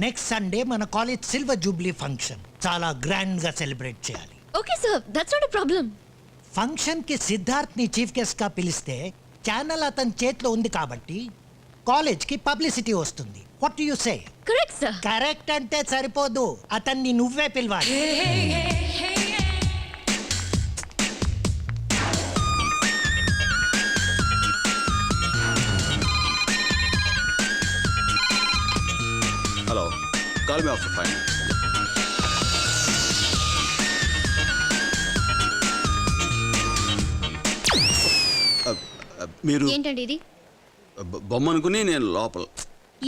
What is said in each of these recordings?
Next Sunday మన college silver Jubilee function చాలా grand గా సెలబ్రేట్ చేయాలి. Okay sir, that's not a problem. Function కి సిద్ధార్థ్ ని చీఫ్ గెస్ట్ గా పిలిస్తే ఛానల్ అతని చేతిలో ఉంది కాబట్టి కాలేజ్ కి పబ్లిసిటీ వస్తుంది. What you say? Correct sir. Correct అంటే సరిపోదు, అతన్ని నువ్వే పిలవాలి. Hello, call me after 5 minutes. మీరు ఏంటండి ఇది? బొమ్మ అనుకుని నేను లోపల.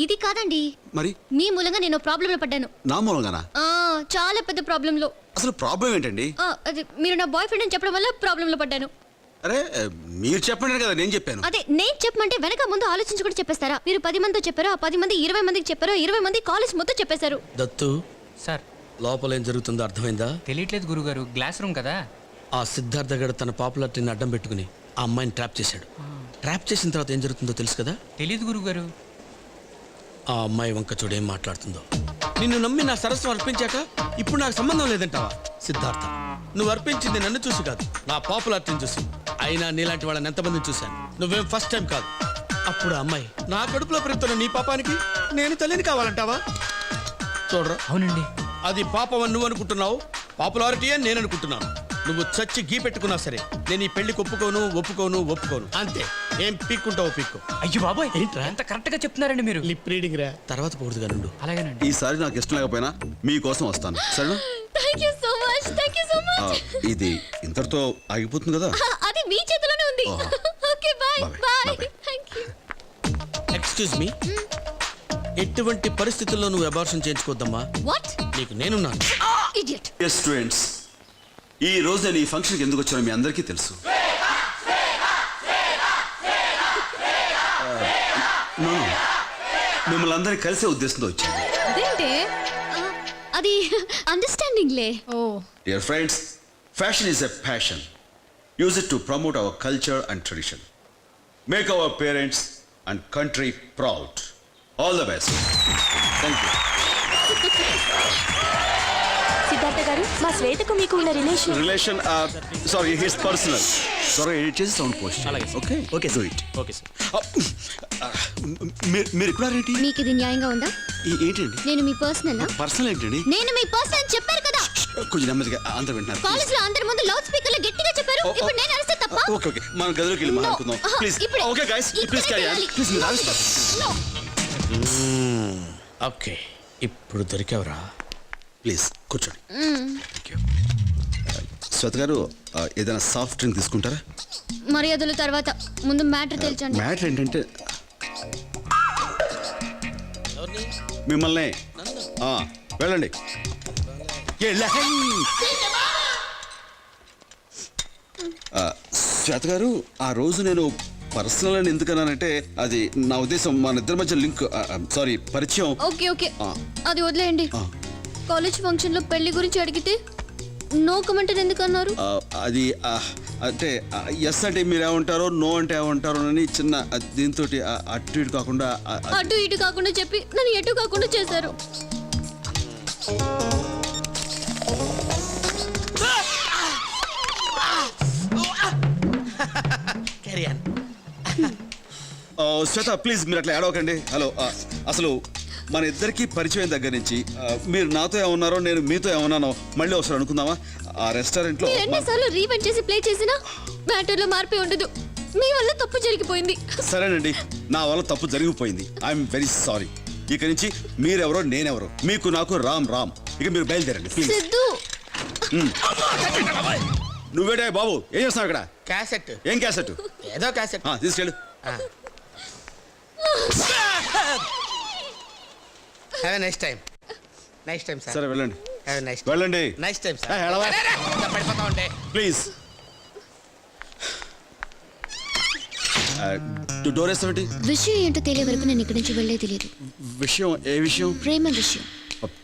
ఇది కాదండి, మరి మీ మూలంగా నేను ప్రాబ్లం లో పడ్డాను. నా మూలంగానా? చాలా పెద్ద ప్రాబ్లం లో. అసలు ప్రాబ్లం ఏంటండి? అది మీరు నా బాయ్ ఫ్రెండ్ అని చెప్పడం వల్ల ప్రాబ్లం లో పడ్డాను. అరే మీరు చెప్పండి కదా, నేను చెప్పాను. అదే నేను చెప్పమంటే వెనక ముందు ఆలోచించి కూడా చెప్పేస్తారా? మీరు 10 మందితో చెప్పారు, ఆ 10 మంది 20 మందికి చెప్పారు, 20 మంది కాలేజ్ మొత్తం చెప్పేశారు. దత్తు సార్, లోపల ఏం జరుగుతుందో అర్థమైందా? తెలియట్లేదు గురుగారు, గ్లాస్ రూమ్ కదా. ఆ సిద్ధార్థ గడ తన పాపులారిటీని అడ్డం పెట్టుకుని ఆ అమ్మాయిని ట్రాప్ చేశాడు. ట్రాప్ చేసిన తర్వాత ఏం జరుగుతుందో తెలుసు కదా? తెలియదు గురుగారు. ఆ అమ్మాయి వంక చూడేం మాట్లాడుతుందో. నిన్ను నమ్మి నా సరస్సు అర్పించాక ఇప్పుడు నాకు సంబంధం లేదంటావా? సిద్ధార్థ, నువ్వు అర్పించింది నన్ను చూసి కాదు, నా పాపులారిటీని చూసి. అయినా నీలాంటి వాళ్ళని ఎంతమందిని చూశాను, నువ్వేం ఫస్ట్ టైం కాదు. అప్పుడు ఆ అమ్మాయి నా కడుపులో పెరుగుతున్న నీ పాపానికి నేను తల్లిని కావాలంటావా? చూడరా, అవునండి. అది పాపం అని నువ్వు అనుకుంటున్నావు, పాపులారిటీ అని నేను అనుకుంటున్నాను. నువ్వు చచ్చి గీ పెట్టుకున్నా సరే నేను ఈ పెళ్లికి ఒప్పుకోను. అంతే. ఏం పీక్కుంటావు పీక్కు. అయ్యో బాబాయ్, ఏంట్రా? ఎంత కరెక్ట్ గా చెప్తున్నారండి మీరు. లిప్ రీడింగ్ రా, తర్వాత పోడుగా నుండు. అలాగేనండి. ఈసారి నాకు ఇష్టం లేకపోయినా మీకోసం వస్తాను, సరేనా? Thank you so much. ఇది ఇంతటితో ఆగిపోతుంది కదా? అది మీ చేతిలోనే ఉంది. Okay, by by. Thank you. Excuse me, ఎటువంటి పరిస్థితుల్లో నువ్వు అబార్షన్ చేయించుకోవద్దమ్మా. వాట్? నీకు నేనున్నాను. ఇడియట్. స్టూడెంట్స్, ఈ రోజు నేను ఈ ఫంక్షన్కి ఎందుకు వచ్చానో మీ అందరికీ తెలుసు. మిమ్మల్ని అందరినీ కలిసే ఉద్దేశంతో వచ్చాను. అదేంటే? అది అండర్స్టాండింగ్ లే. Oh dear friends, fashion is a passion. Use it to promote our culture and tradition. Make our parents and country proud. All the best. Thank you. Siddharth గారు, మా శ్వేతకు మీకు ఉన్న relation sorry, his personal. Sorry, edit చేసి sound post. Okay okay, do it. Okay sir. మీరు ఇక్కడ ఏంటి? మీకు ఇది న్యాయంగా ఉందా? ఏంటండి? నేను మీ పర్సనల్ పర్సనల్ ఏంటండి? నేను మీ పర్సనల్ అని చెప్పారు కదా. కొంచెం నెమ్మదిగా, అందరూ వింటున్నారు. కాలేజ్ లో అందరి ముందు లౌడ్ స్పీకర్ లో గట్టిగా చెప్పారు. ఇప్పుడు నేను అరిస్తే తప్ప? ఓకే ఓకే, మనం గదిలోకి వెళ్ళి మాట్లాడుకుందాం please. Okay guys, please carry on. Please మీరు ఆగండి. ఓకే, ఇప్పుడు దొరికావురా. ప్లీజ్ కూర్చోండి. Thank you. శ్వేత గారు, ఏదైనా సాఫ్ట్ డ్రింక్ తీసుకుంటారా? మర్యాదలు తర్వాత, ముందు మ్యాటర్ తెలుసండి. మ్యాటర్ ఏంటంటే మిమ్మల్ని వెళ్ళండి. శ్వేత గారు, ఆ రోజు నేను పర్సనల్ అని ఎందుకన్నానంటే అది నా ఉద్దేశం మన ఇద్దరి మధ్య లింక్, సారీ పరిచయం. ఓకే ఓకే, అది వదిలేయండి. కాలేజ్ ఫంక్షన్ లో పెళ్లి గురించి అడిగితే నో కమెంట్ ఎందుకు అన్నారు? అది అంటే ఎస్ అంటే మీరు ఏమంటారో, నో అంటే ఏమంటారో అని చిన్న దీంతో అటు ఇటు కాకుండా అటు ఇటు కాకుండా చెప్పి నన్ను ఎటు కాకుండా చేశారు. శ్వేత ప్లీజ్ మీరు అట్లా ఏడవకండి. హలో, అసలు మన ఇద్దరికి పరిచయం దగ్గర నుంచి మీరు నాతో ఏమన్నారో, నేను మీతో ఏమన్నానో మళ్ళీ ఒకసారి అనుకుందామా? ఆ రెస్టారెంట్ లో ఎన్నిసార్లు రీవెంట్ చేసి ప్లే చేసినా మ్యాటర్ లో మార్పే ఉండదు. మీ వల్ల తప్పు జరిగిపోయింది. సరేనండి, నా వల్ల తప్పు జరిగిపోయింది. I'm very sorry. ఇక నుంచి మీరెవరో నేనెవరో, మీకు నాకు రామ్ రామ్. ఇక మీరు బయలుదేరండి ప్లీజ్. సిద్ధు, నువ్వేడే బాబు, ఏం చేస్తున్నావు ఇక్కడ? క్యాసెట్. ఏం క్యాసెట్? ఏదో క్యాసెట్. తీసుకెళ్ళు. Have a nice time. Nice time sir. సరే వెళ్ళండి. హ్యావ్ ఎ నైస్ వెళ్ళండి. Nice time sir. పడిపోతా ఉంటే ప్లీజ్. డోర్ వేస్తామండి. విషయం ఏంటో తెలియ వరకు నేను ఇక్కడి నుంచి వెళ్ళే తెలియదు. విషయం? ఏ విషయం? ప్రేమ విషయం.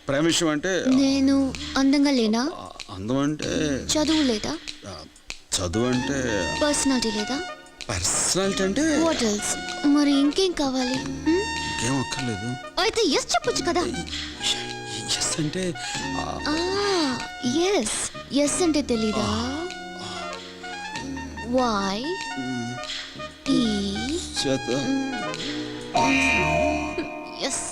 ప్రేమ విషయం అంటే నేను అందంగా లేనా? అందం అంటే చదువు లేదా? చదువు అంటే పర్సనాలిటీ లేదా? పర్సనాలిటీ అంటే వాట్ ఎల్స్? మరి ఇంకేం కావాలి? నాకేం అక్కర్లేదు. అయితే ఎస్ చెప్పొచ్చు కదా. ఎస్ అంటే ఎస్ ఎస్ అంటే తెలీదా? వై టీ చేత ఎస్.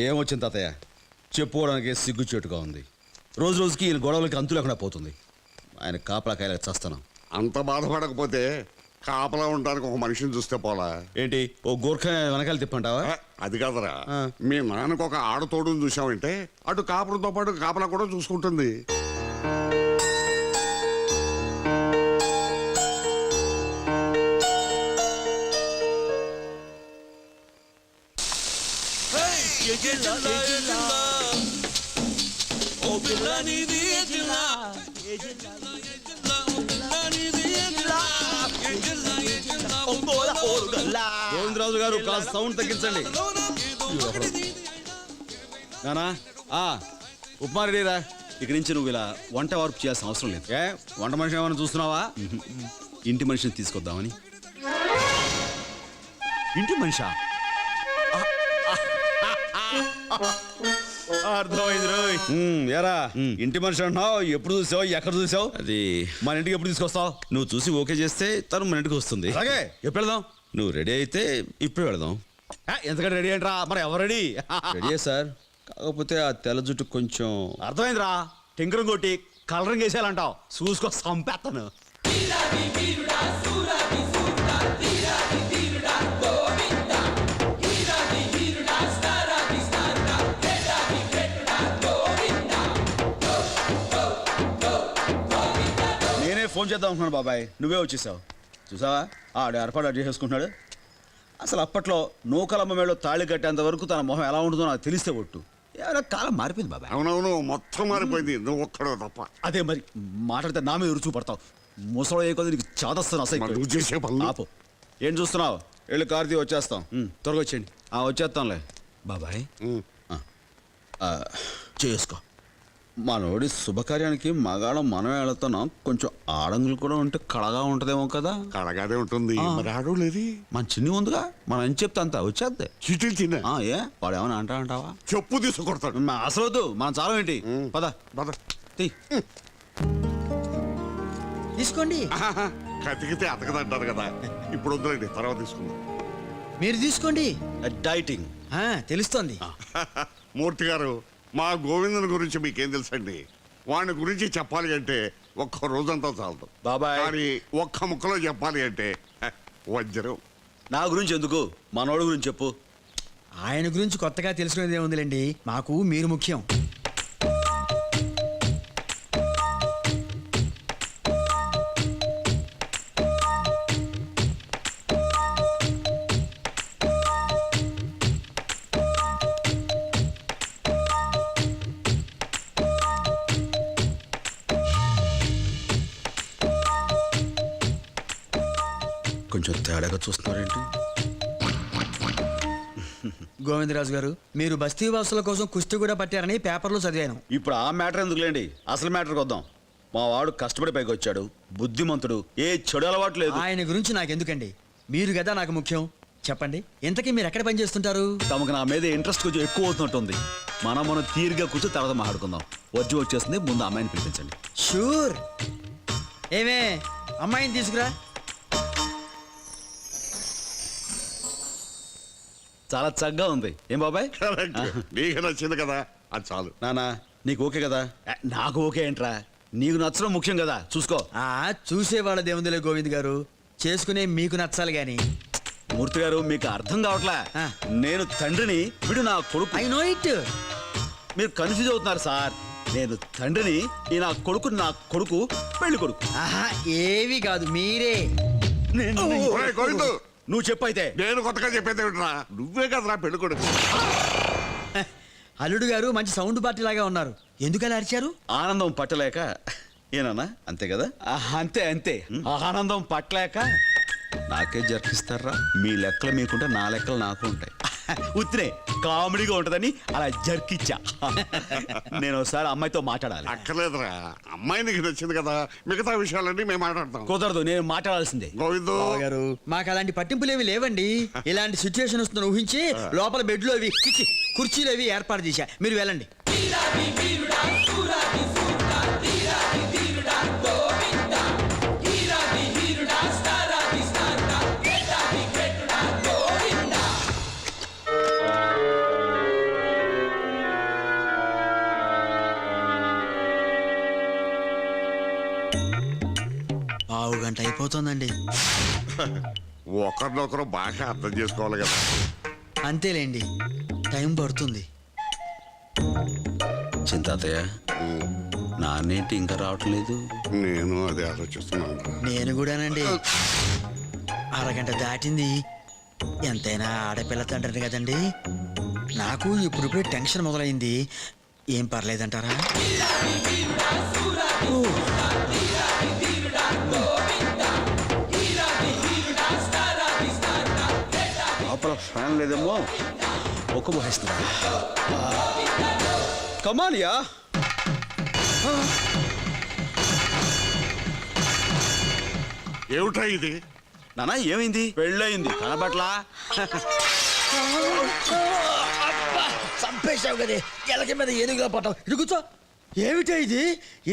ఏమొచ్చింది తాతయ్య? చెప్పుకోవడానికి సిగ్గుచేటుగా ఉంది. రోజు రోజుకి ఈయన గొడవలకి అంతు లేకుండా పోతుంది. ఆయన కాపలా కాయలకు చస్తాను. అంత బాధపడకపోతే కాపలా ఉండడానికి ఒక మనిషిని చూస్తే పోలా. ఏంటి ఓ గోర్ఖా వెనకాల తిప్పంటావా? అది కాదురా, మీ నాన్నకు ఒక ఆడతోడుని చూసావంటే అటు కాపురంతో పాటు కాపలా కూడా చూసుకుంటుంది. గోవిందరాజు గారు కాస్త సౌండ్ తగ్గించండి. నానా ఉప్మా రెడీరా. ఇక్కడి నుంచి నువ్వు ఇలా వంట వార్పు చేయాల్సిన అవసరం లేదు. ఏ వంట మనిషి ఏమైనా చూస్తున్నావా? ఇంటి మనిషిని తీసుకొద్దామని. ఇంటి మనిషా? అర్థమైంది రోయ్. ఏరా ఇంటి మనిషి అంటున్నావు, ఎప్పుడు చూసావు, ఎక్కడ చూసావు? అది మన ఇంటికి ఎప్పుడు తీసుకొస్తావు? నువ్వు చూసి ఓకే చేస్తే తను మన ఇంటికి వస్తుంది. అలాగే ఎప్పుడు వెళదాం? నువ్వు రెడీ అయితే ఇప్పుడు వెళదాం. ఎంతకంటే రెడీ అంటరా? మరి ఎవరు రెడీ? రెడీ సార్, కాకపోతే ఆ తెల్ల జుట్టు కొంచెం. అర్థమైందిరా, టింకరం కొట్టి కలరింగ్ వేసేయాలంటావు. చూసుకో సంపేస్తాను. ఫోన్ చేద్దాం అనుకున్నాను బాబాయ్, నువ్వే వచ్చేసావు. చూసావా ఆడు ఏర్పాటు అడ్జస్ట్ చేసుకుంటున్నాడు. అసలు అప్పట్లో నూకలమ్మ మేడలో తాళి కట్టేంత వరకు తన మొహం ఎలా ఉంటుందో నాకు తెలిస్తే ఒట్టు. ఏమైనా కాలం మారిపోయింది బాబాయ్. అవునవును, మొత్తం మారిపోయింది, నువ్వు ఒక్కడో తప్ప. అదే మరి మాట్లాడితే నా మీద రుచు పడతావు. ముసలో ఏ కొద్ది నీకు చాదస్తాను అసలు. నువ్వు చేసే పనులు ఆపు. ఏం చూస్తున్నావు? వెళ్ళి కార్తీ వచ్చేస్తాం. త్వరగా వచ్చేయండి. వచ్చేస్తాంలే బాబాయ్. చేసుకో. మనోడి శుభకార్యానికి మగాళ్ళం మనం వెళుతున్నాం. కొంచెం ఆడంగులు కూడా ఉంటే కళగా ఉంటదేమో కదా. కడగానే ఉంటుంది. మరి ఆడు లేదు, మన చిన్ని ఉందిగా, మనం ఏం చెప్తా అంతా వచ్చేద్దే. చీటీలు తిన్నా ఏ వాడు ఏమైనా అంటావా? చెప్పు తీసుకొడతాడు. అసలు వద్దు, మనం చాలా ఏంటి. పద పద. తీసుకోండి. కతికితే అతకదంటారు కదా. ఇప్పుడు వద్దులేండి, తర్వాత తీసుకుందాం. మీరు తీసుకోండి. డైటింగ్ తెలుస్తోంది. మూర్తి గారు, మా గోవిందుని గురించి మీకేం తెలుసండి? వాడి గురించి చెప్పాలి అంటే ఒక్క రోజంతా చాలదు బాబాయ్. కానీ ఒక్క ముక్కలో చెప్పాలి అంటే వజ్రం. నా గురించి ఎందుకు, మనోడి గురించి చెప్పు. ఆయన గురించి కొత్తగా తెలుసుకునేది ఏముందిలేండి, మాకు మీరు ముఖ్యం. కొంచెం తేడాగా చూస్తున్నారేంటి? గోవిందరాజు గారు, మీరు బస్తీ వాసుల కోసం కుస్తీ కూడా పట్టారని పేపర్లో చదివాను. ఇప్పుడు ఆ మ్యాటర్ ఎందుకులేండి, అసలు మ్యాటర్కి వద్దాం. మా వాడు కష్టపడి పైకి వచ్చాడు, బుద్ధిమంతుడు, ఏ చెడు అలవాటు లేదు. ఆయన గురించి నాకెందుకండి, మీరు కదా నాకు ముఖ్యం. చెప్పండి, ఇంతకీ మీరు ఎక్కడ పని చేస్తుంటారు? తమకు నా మీద ఇంట్రెస్ట్ కొంచెం ఎక్కువ అవుతున్నట్టుంది. మనం తీరిగా కూర్చొని తర్వాత మాట్లాడుకుందాం. వజ్జు వచ్చేస్తుంది, ముందు అమ్మాయిని పిలిపించండి. షూర్. ఏమే అమ్మాయిని తీసుకురా. చాలా చక్కగా ఉంది ఏం బాబాయ్ కరెక్ట్. నీకు నచ్చింది కదా అది చాలు. నానా నీకు ఓకే కదా నాకు ఓకే ఏంట్రా నీకు నచ్చడం ముఖ్యం కదా చూసుకో. చూసేవాళ్ళ దేవుందిలే గోవింద్ గారు, చేసుకునే మీకు నచ్చాలి గాని. మూర్తి గారు మీకు అర్థం కావట్లే. ఆ. నేను తండ్రిని వీడు నా కొడుకు. I know it. మీరు కన్ఫ్యూజ్ అవుతున్నారు సార్. నేను తండ్రిని ఈ నా కొడుకు పెళ్లి కొడుకు. ఆహా ఏవి కాదు మీరే. ఒరేయ్ గోవిందు, నువ్వు చెప్పైతే. నేను కొత్తగా చెప్పేది ఏమిట్రా? నువ్వే కదరా పెళ్లి కొడుకు. అల్లుడు గారు మంచి సౌండ్ పార్టీ లాగా ఉన్నారు, ఎందుకలా అరిచారు? ఆనందం పట్టలేక ఏనన్నా అంతే కదా. అంతే అంతే. ఆనందం పట్టలేక నాకే జర్కిస్తారా? మీ లెక్కలు మీకుంటే నా లెక్కలు నాకు ఉంటాయి. ఉత్తినే కామెడీగా ఉంటదని అలా జర్కిచ్చా. నేను ఒకసారి అమ్మాయితో మాట్లాడాలి. అక్కర్లేదురా, అమ్మాయి నీకు నచ్చింది కదా, మిగతా విషయాలన్నీ మేము మాట్లాడతాం. కుదరదు, నేను మాట్లాడాల్సిందే. గోవిందు, గారు మాకు అలాంటి పట్టింపులు ఏవి లేవండి. ఇలాంటి సిచ్యువేషన్ వస్తుందని ఊహించి లోపల బెడ్లు అవి చిచ్చి కుర్చీలు అవి ఏర్పాటు చేశా, మీరు వెళ్ళండి. పావు గంట అయిపోతుందండి. ఒకరినొకరు బాగా అర్థం చేసుకోవాలి కదా. అంతేలేండి, టైం పడుతుంది. చింతాతయ్య నాన్నేంటి ఇంకా రావట్లేదు? నేను అదే ఆలోచిస్తున్నాను. నేను కూడానండి. అరగంట దాటింది. ఎంతైనా ఆడపిల్ల తండ్రిని కదండి. నాకు ఇప్పుడిప్పుడే టెన్షన్ మొదలైంది. ఏం పర్లేదంటారా? లోపల ఫ్యాన్ లేదేమో, ఒక్క బహిస్తున్నా. కమాలియా ఏమిటా ఇది? నానా ఏమైంది? పెళ్ళయింది కనబట్లా? చంపేశావు కదే, ఎలక మీద ఏనుగులా పట్టావు. ఇది కూర్చో. ఏమిటా ఇది?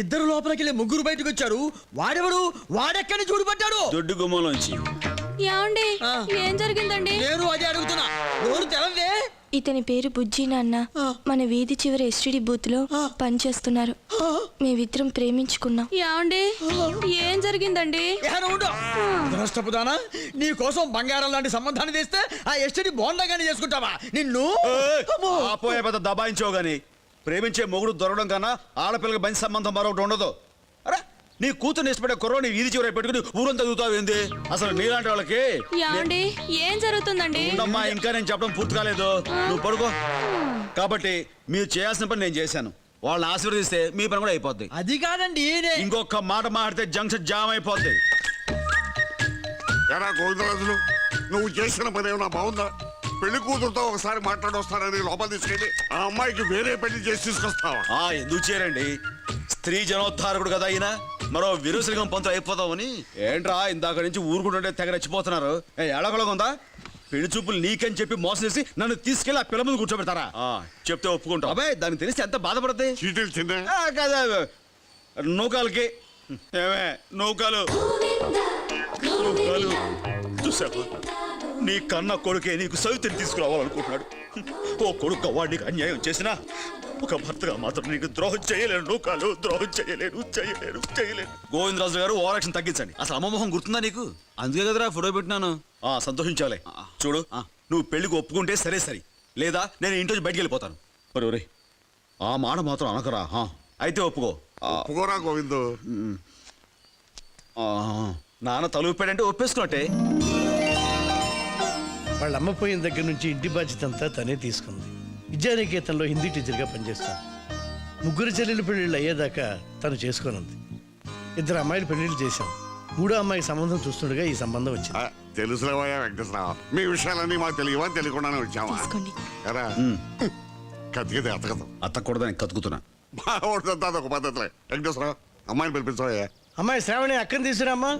ఇద్దరు లోపలికి వెళ్ళి ముగ్గురు బయటకు వచ్చారు. వాడెవడు? వాడెక్కడి నుంచి ఊడిపడ్డాడు? దొడ్డు గుమ్మలోంచి. ఏమండి ఏం జరిగిందండి? నేను అదే అడుగుతున్నా. నోరు తెలవే? ఇతని పేరు బుజ్జి నాన్న. మన వీధి చివరి ఎస్టీడీ బూత్ లో పనిచేస్తున్నారు. మేమిద్దరం ప్రేమించుకున్నాం. ఏమండి ఏం జరిగిందండి? నష్టపుదానా, నీ కోసం బంగారం లాంటి సంబంధాన్ని తెస్తే ఆ ఎస్టీడీ బోండాగానే చేసుకుంటావా? నిన్ను ఆపోయే పెద్ద దబాయించావు గాని ప్రేమించే మొగుడు దొరకడం కన్నా ఆడపిల్లకి మంచి సంబంధం మరొకటి ఉండదు. అరే నీ కూతురు ఇష్టపడే కుర్రోని వీధి చివర పెట్టుకుని ఊరంతా చదువుతావు ఏంది? అసలు నీలాంటి వాళ్ళకి. ఏమండి ఏం జరుగుతుందండి? ఉండమ్మా, ఇంకా నేను చెప్పడం పూర్తి కాలేదు, నువ్వు పడుకో. కాబట్టి మీరు చేయాల్సిన పని నేను చేశాను. వాళ్ళని ఆశీర్వదిస్తే మీ పని కూడా అయిపోద్ది. అది కాదండి, ఇంకొక మాట మాడితే జంక్షన్ జామ్ అయిపోద్ది. ఎరా గోవిందరాజులు, నువ్వు చేసిన పని ఏమన్నా బాగుందా? పెళ్లి కూతురుతో ఒకసారి మాట్లాడొస్తానని లోపల తీసుకెళ్ళి ఆ అమ్మాయికి వేరే పెళ్లి చేసి తీసుకొస్తావా? ఎందుకు చేరండి? స్త్రీ జనోద్ధారకుడు కదా అయినా మరో విరుసలిగం పంతులు అయిపోతామని. ఏంట్రా ఇందాక నుంచి ఊరుకుంటుంటే తెగ రెచ్చిపోతున్నారు. ఎడగొలగా ఉందా? పెళ్లి చూపులు నీకని చెప్పి మోసం చేసి నన్ను తీసుకెళ్లి ఆ పిల్ల ముందు కూర్చోబెడతారా? చెప్తే ఒప్పుకుంటా. అబ్బాయి దానికి తెలిసి ఎంత బాధపడతాయి. చీటీలు చిన్న కదా నౌకాలకి. ఏమే నౌకాలు చూసావా? నీ కన్న కొడుకే నీకు సవితిని తీసుకురావాలనుకుంటున్నాడు. ఓ కొడుకు వాడికి అన్యాయం చేసినా ఒక భర్తగా మాత్రం నీకు ద్రోహం చేయలేను. నౌకాలు ద్రోహం చేయలేను. గోవిందరాజు గారు ఓవరాక్షన్ తగ్గించండి. అసలు అమ్మమోహం గుర్తుందా నీకు? అందుకే కదరా ఫోటో పెట్టినాను. సంతోషించాలి. చూడు, నువ్వు పెళ్లికి ఒప్పుకుంటే సరే సరే, లేదా నేను ఇంటి బయటికి వెళ్ళిపోతాను. ఒరే ఆ మాట మాత్రం అనకరా. అయితే ఒప్పుకో. ఒప్పుకోరా గోవిందు. నాన్న తలుపాడంటే ఒప్పేసుకున్నట్టే. వాళ్ళ అమ్మ పోయిన దగ్గర నుంచి ఇంటి బాధ్యత అంతా తనే తీసుకుంది. విద్యానికేతన్లో హిందీ టీచర్గా పనిచేస్తాను. ముగ్గురు చెల్లెలు పెళ్ళిళ్ళు అయ్యేదాకా తను చేసుకోనుంది. 2 అమ్మాయిలు పెళ్లిళ్ళు చేశాం. 3వ అమ్మాయికి సంబంధం చూస్తుండగా ఈ సంబంధం వచ్చింది. తెలుసులేవయ్యా వెంకటేశ్వరరావు, మీ విషయాలన్నీ మాకు తెలియవా? తెలియకుండానే వచ్చావా? తీసుకోండి. ఎరా కతికితే అతకదు. అతకూడదని కతుకుతున్నా. బాగుంటుందా? అదొక పద్ధతిలే. వెంకటేశ్వరరావు, అమ్మాయిని పిలిపించవయ్యా. అమ్మాయి శ్రావణి అక్కని తీసుకురామ్మా.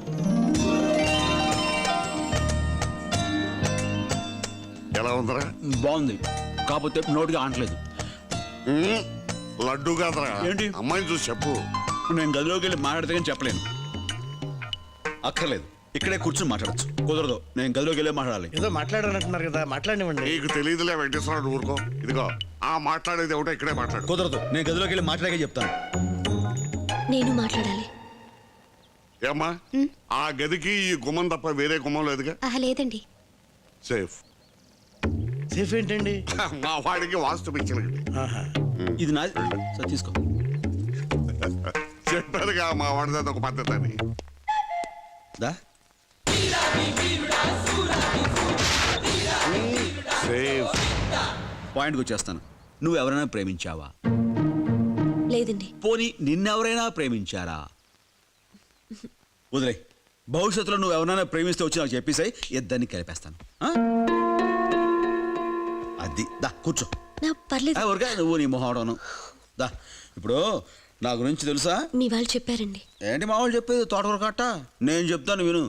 ఎలా ఉందరా? బాగుంది, కాకపోతే నోటిగా ఆనట్లేదు. లడ్డు కాదరా. ఏంటి? అమ్మాయిని చూసి చెప్పు. నేను గదిలోకి వెళ్ళి మాట్లాడితే కానీ చెప్పలేను. అక్కర్లేదు, ఇక్కడే కూర్చొని మాట్లాడచ్చు. కుదరదు, నేను గదిలోకి వెళ్ళే మాట్లాడాలి. ఏదో మాట్లాడాలంటున్నారు కదా, మాట్లాడినివ్వండి. నీకు తెలియదులే వెంకటేశ్వరరావు, ఊరుకో. ఇదిగో ఆ మాట్లాడేది ఏమిటో ఇక్కడే మాట్లాడు. కుదరదు, నేను గదిలోకి వెళ్ళి మాట్లాడే చెప్తాను. నేను మాట్లాడాలి. ఏమ్మా, ఆ గదికి ఈ గుమ్మం తప్ప వేరే గుమ్మం లేదుగా? లేదండి. సేఫ్. సేఫ్ ఏంటండి? మా వాడికి వాస్తు పిచ్చినది. ఆహా. ఇది నాది సార్, తీసుకో. చెప్పారుగా మా వాడిది ఒక పద్ధతి అని. దా. సేఫ్. పాయింట్కి వచ్చేస్తాను. నువ్వు ఎవరైనా ప్రేమించావా? లేదండి. పోనీ నిన్నెవరైనా ప్రేమించారా? వదిలే. భవిష్యత్తులో నువ్వు ఎవరైనా ప్రేమిస్తే వచ్చి నాకు చెప్పేసాయి, ఇద్దరిని కలిపేస్తాను. ఆ? అది దా కూర్చో. పర్లేదు. ఊరికే నువ్వు నీ మొహం. దా. ఇప్పుడు నా గురించి తెలుసా? మీ వాళ్ళు చెప్పారండి. ఏంటి మా వాళ్ళు చెప్పేది? తోటకూర కట్ట. నేను చెప్తాను విను.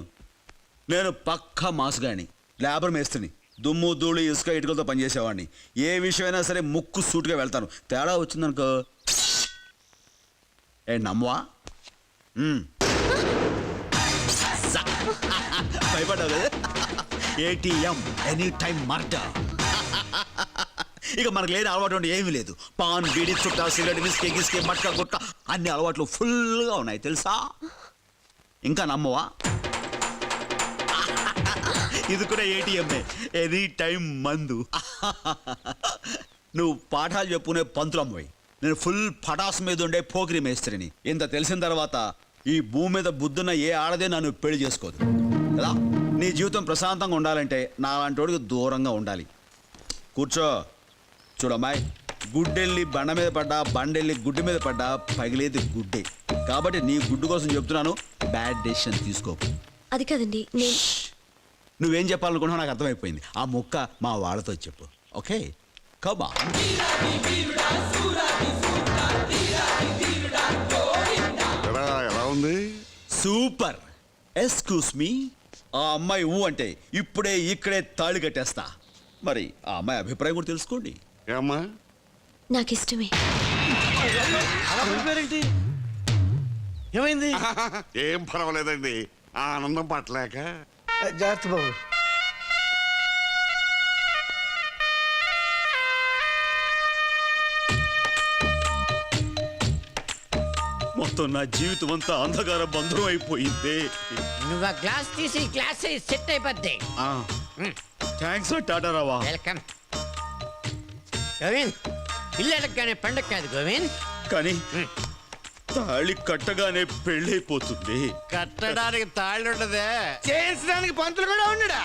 నేను పక్కా మాసుగాని, లేబర్ మేస్త్రిని. దుమ్ము ధూళి ఇసుక ఇటుకలతో పనిచేసేవాడిని. ఏ విషయమైనా సరే ముక్కు సూటుగా వెళ్తాను. తేడా వచ్చిందనుకో నమ్మవా? భయపడ్డావు కదా? ATM any time murder. ఇక మనకు లేని అలవాటు అంటే ఏమీ లేదు. పాన్, బీడి, చుట్టా, సిగరెట్, విస్కీ, గిస్కీ, మట్కా, గుట్కా అన్ని అలవాట్లు ఫుల్గా ఉన్నాయి తెలుసా? ఇంకా నమ్మవా? ఇది కూడా ఏటీఎంఏ, ఎనీ టైం మందు. నువ్వు పాఠాలు చెప్పుకునే పంతులమ్మవి, నేను ఫుల్ పటాస్ మీద ఉండే పోకిరి మేస్త్రిని. ఇంత తెలిసిన తర్వాత ఈ భూమి మీద బుద్ధున్న ఏ ఆడదే నన్ను పెళ్లి చేసుకోదు కదా. నీ జీవితం ప్రశాంతంగా ఉండాలంటే నాలాంటి వాడికి దూరంగా ఉండాలి. కూర్చో. చూడమ్మాయి, గుడ్డెళ్ళి బండ మీద పడ్డా, బండెళ్ళి గుడ్డు మీద పడ్డా పగిలేది గుడ్డే. కాబట్టి నీ గుడ్డు కోసం చెప్తున్నాను, బ్యాడ్ డెసిషన్ తీసుకోకు. అది కాదండి, నేను నువ్వేం చెప్పాలనుకున్నావు నాకు అర్థమైపోయింది. ఆ ముక్క మా వాళ్ళతో చెప్పు. ఓకే, కబా. ఎలా ఉంది? సూపర్. ఎక్స్క్యూస్ మీ, ఆ అమ్మాయి ఊ అంటే ఇప్పుడే ఇక్కడే తాళి కట్టేస్తా. మరి ఆ అమ్మాయి అభిప్రాయం కూడా తెలుసుకోండి. ఏమ్మా? నాకు ఇష్టమే. పేరేంటి? ఏమైంది? ఏం పర్వాలేదండి, ఆ ఆనందం పట్టలేక. జాగ్రత్త బాబు. మొత్తం నా జీవితం అంతా అంధకార బంధం అయిపోయింది. నువ్వు ఆ గ్లాస్ తీసి గ్లాస్ సెట్ అయిపోద్ది. థ్యాంక్స్ టాటా రావా. వెల్కమ్. గోవింద్, ఇల్లు అడగగానే పండగ కాదు గోవింద్. కానీ తాళి కట్టగానే పెళ్ళైపోతుంది. కట్టడానికి తాళ్ళు ఉండదే. చేయించడానికి పంతులు కూడా ఉండడా?